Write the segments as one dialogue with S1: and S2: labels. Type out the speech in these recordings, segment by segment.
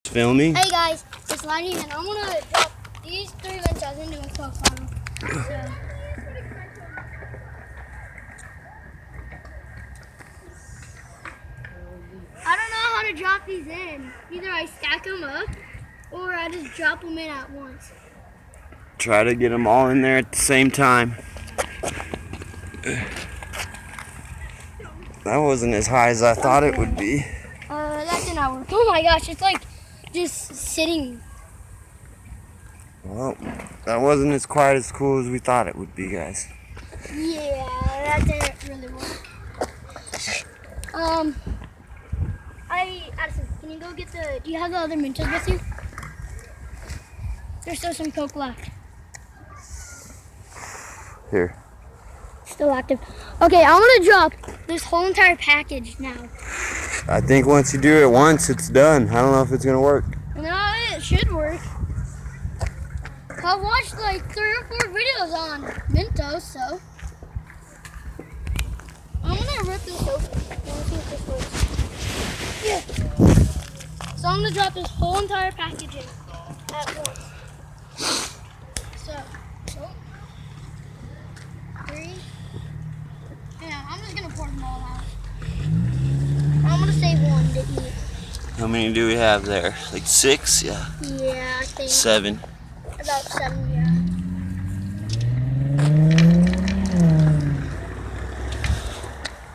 S1: Filming?
S2: Hey guys, it's Lightning and I'm gonna drop these 3 Mentos into a Coke bottle. So. I don't know how to drop these in. Either I stack them up or I just drop them in at once.
S1: Try to get them all in there at the same time. That wasn't as high as I thought it would be.
S2: That did not work. Oh my gosh, it's like just sitting.
S1: Well, that wasn't as quite as cool as we thought it would be, guys.
S2: Yeah, that didn't really work. Addison, can you go get do you have the other Mentos with you? There's still some Coke left.
S1: Here.
S2: Still active. Okay, I'm gonna drop this whole entire package now.
S1: I think once you do it once, it's done. I don't know if it's gonna work.
S2: No, it should work. I've watched like 3 or 4 videos on Mentos, so I'm gonna rip this open. Let's see if this works. Yeah. So I'm gonna drop this whole entire package in at once. So, 3. Yeah, I'm just gonna pour them all out. I'm gonna save one to eat.
S1: How many do we have there? Like 6? Yeah.
S2: Yeah, I think
S1: 7.
S2: about 7, yeah.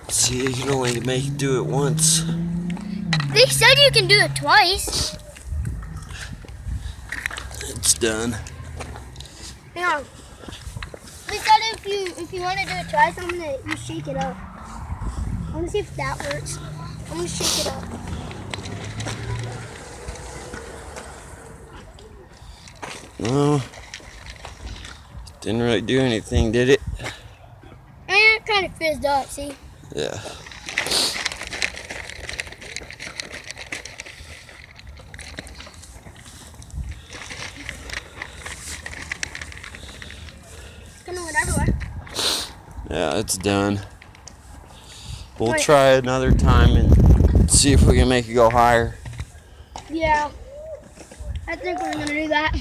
S1: See, you can only do it once.
S2: They said you can do it twice.
S1: It's done.
S2: Yeah. They said if you want to do it twice, you shake it up. I'm gonna see if that works. I'm gonna shake it up.
S1: No. Didn't really do anything, did it?
S2: And it kind of fizzed up, see?
S1: Yeah.
S2: It's gonna went everywhere.
S1: Yeah, it's done. We'll try another time and see if we can make it go higher.
S2: Yeah. I think we're gonna do that.